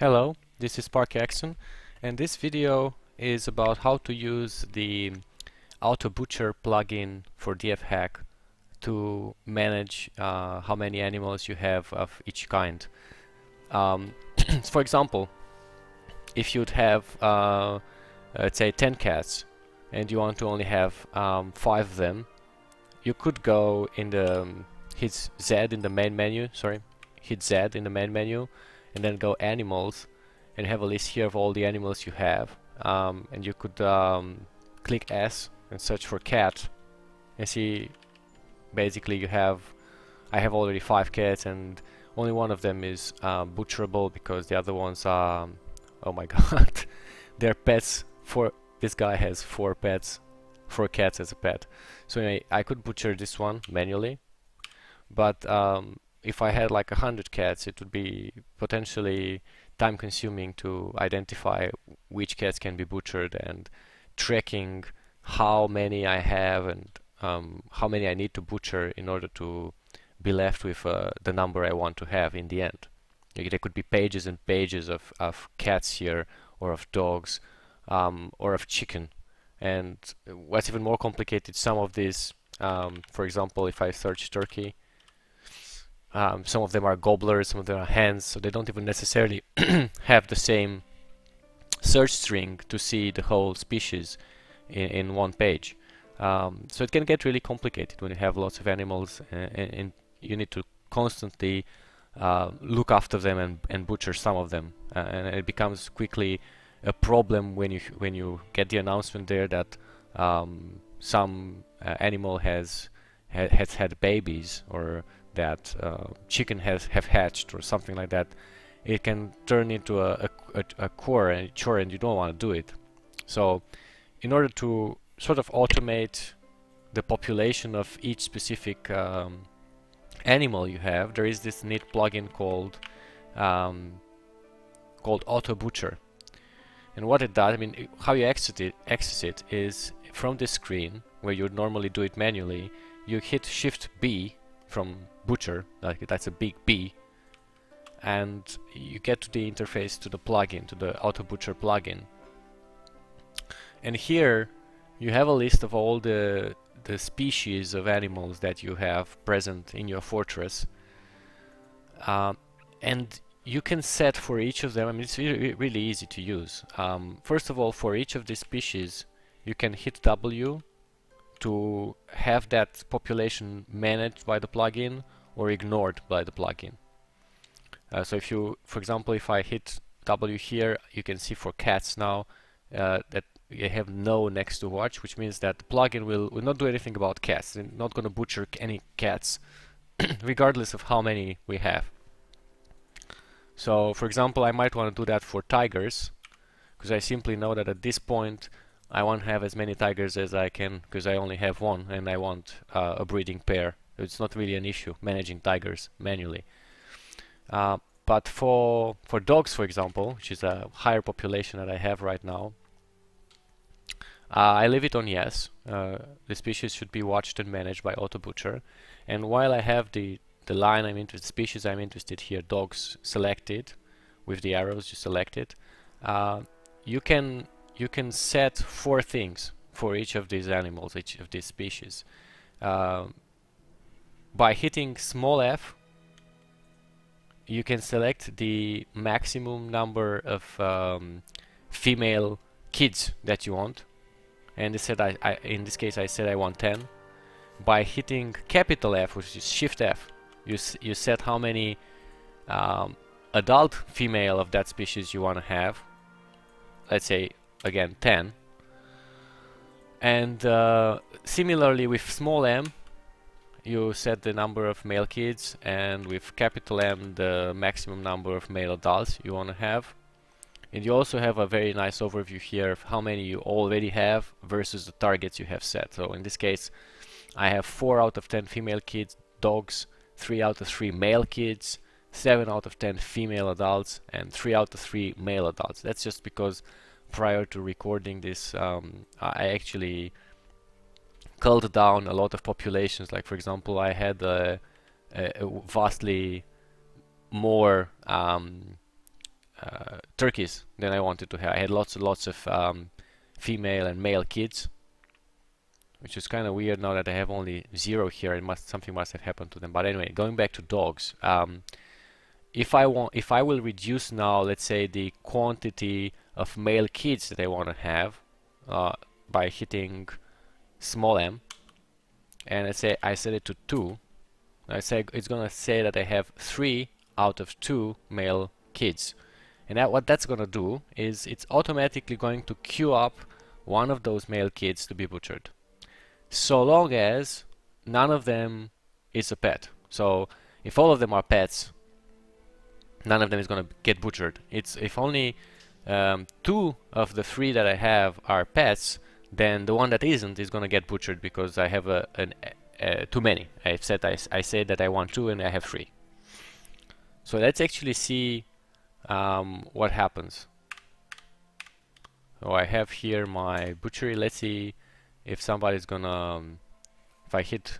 Hello, this is Park and this video is about how to use the Autobutcher plugin for DFHack to manage how many animals you have of each kind. For example, if you'd have let's say 10 cats and you want to only have 5 of them, you could go in the hit Z in the main menu, hit Z in the main menu and then go animals and have a list here of all the animals you have, and you could click S and search for cat and see basically I have already 5 cats and only one of them is butcherable because the other ones are oh my god, they're pets. This guy has 4 pets, 4 cats as a pet. So anyway, I could butcher this one manually, but if I had like 100 cats, it would be potentially time consuming to identify which cats can be butchered and tracking how many I have and how many I need to butcher in order to be left with the number I want to have in the end. There could be pages and pages of cats here, or of dogs, or of chicken. And what's even more complicated, some of these, for example, if I search turkey, some of them are gobblers, some of them are hens, so they don't even necessarily have the same search string to see the whole species in one page. So it can get really complicated when you have lots of animals and you need to constantly look after them and butcher some of them, and it becomes quickly a problem when you get the announcement there that some animal has had babies, or that chicken have hatched or something like that. It can turn into a chore and you don't want to do it. So in order to sort of automate the population of each specific animal you have, there is this neat plugin called Autobutcher. And what it does, I mean, how you access it is from this screen where you would normally do it manually. You hit Shift B from butcher, like that's a big B, and you get to the interface to the plugin, to the Autobutcher plugin. And here you have a list of all the species of animals that you have present in your fortress, and you can set for each of them. I mean, it's really easy to use. First of all, for each of these species, you can hit W to have that population managed by the plugin or ignored by the plugin. So if you, for example, if I hit W here, you can see for cats now that you have no next to watch, which means that the plugin will not do anything about cats. It's not going to butcher any cats, regardless of how many we have. So, for example, I might want to do that for tigers, because I simply know that at this point I want to have as many tigers as I can, because I only have one and I want a breeding pair. It's not really an issue managing tigers manually. But for dogs, for example, which is a higher population that I have right now, I leave it on yes. The species should be watched and managed by Autobutcher. And while I have the line I'm interested, species I'm interested here, dogs selected, with the arrows you select it, you can set 4 things for each of these animals, each of these species. By hitting small f, you can select the maximum number of female kids that you want. And in this case I said I want 10. By hitting capital F, which is Shift F, you set how many adult female of that species you want to have. Let's say again 10. And similarly with small m, you set the number of male kids, and with capital M the maximum number of male adults you want to have. And you also have a very nice overview here of how many you already have versus the targets you have set. So in this case I have 4 out of 10 female kids, dogs, 3 out of 3 male kids, 7 out of 10 female adults, and 3 out of 3 male adults. That's just because prior to recording this I actually culled down a lot of populations. Like for example, I had a vastly more turkeys than I wanted to have. I had lots and lots of female and male kids, which is kind of weird now that I have only 0 here. Something must have happened to them. But anyway, going back to dogs, if I will reduce now, let's say, the quantity of male kids that I want to have by hitting small m, and let's say I set it to 2, I say it's gonna say that I have 3 out of 2 male kids, and what that's gonna do is it's automatically going to queue up one of those male kids to be butchered, so long as none of them is a pet. So if all of them are pets, none of them is going to get butchered. It's if only 2 of the 3 that I have are pets, then the one that isn't is going to get butchered because I have too many. I said that I want 2 and I have 3. So let's actually see what happens. So I have here my butchery. Let's see if somebody's gonna if I hit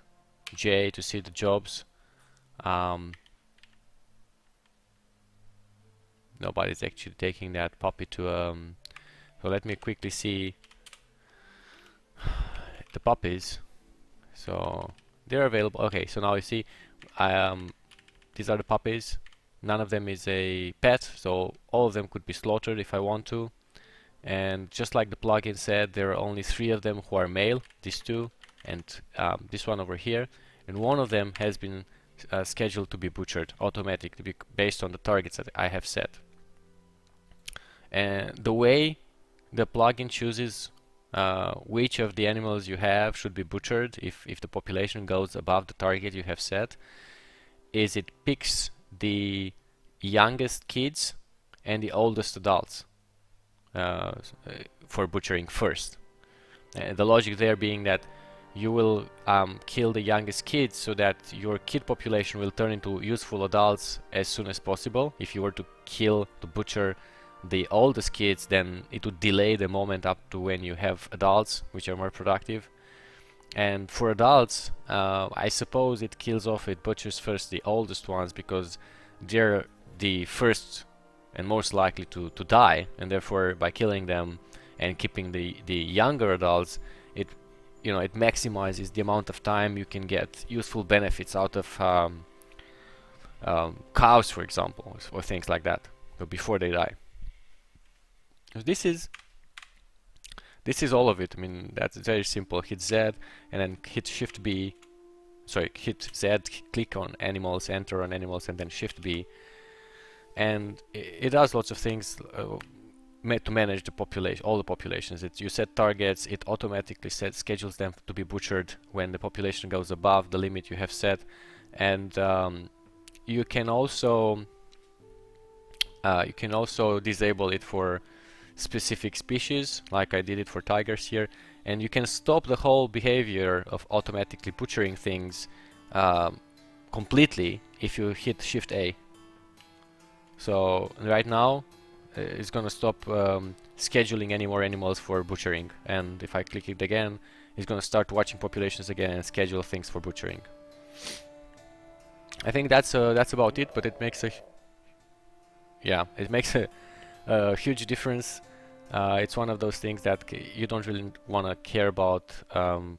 J to see the jobs. Nobody's actually taking that puppy to so let me quickly see the puppies. So they're available. Okay, so now you see these are the puppies. None of them is a pet, so all of them could be slaughtered if I want to. And just like the plugin said, there are only 3 of them who are male, these 2 and this one over here, and one of them has been scheduled to be butchered automatically based on the targets that I have set. And the way the plugin chooses which of the animals you have should be butchered if the population goes above the target you have set is it picks the youngest kids and the oldest adults for butchering first. The logic there being that you will kill the youngest kids so that your kid population will turn into useful adults as soon as possible. If you were to butcher the oldest kids, then it would delay the moment up to when you have adults, which are more productive. And for adults, I suppose it butchers first the oldest ones because they're the first and most likely to die, and therefore by killing them and keeping the younger adults, it maximizes the amount of time you can get useful benefits out of cows, for example, or things like that, but before they die. So this is all of it. I mean, that's very simple. Hit Z and then hit Shift B. Sorry, hit Z, click on animals, enter on animals, and then Shift B. And it does lots of things to manage the population, all the populations. You set targets, it automatically schedules them to be butchered when the population goes above the limit you have set, and you can also disable it for specific species, like I did it for tigers here, and you can stop the whole behavior of automatically butchering things completely if you hit Shift A. So right now it's gonna stop scheduling any more animals for butchering, and if I click it again, it's gonna start watching populations again and schedule things for butchering. I think that's about it, but it makes a huge difference. It's one of those things that you don't really want to care about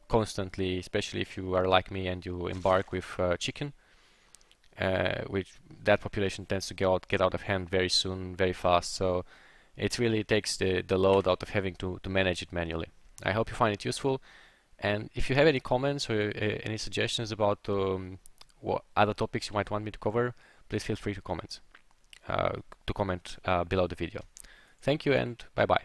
constantly, especially if you are like me and you embark with chicken, which that population tends to get out of hand very soon, very fast. So it really takes the load out of having to manage it manually. I hope you find it useful, and if you have any comments or any suggestions about what other topics you might want me to cover, please feel free to comment below the video. Thank you and bye bye.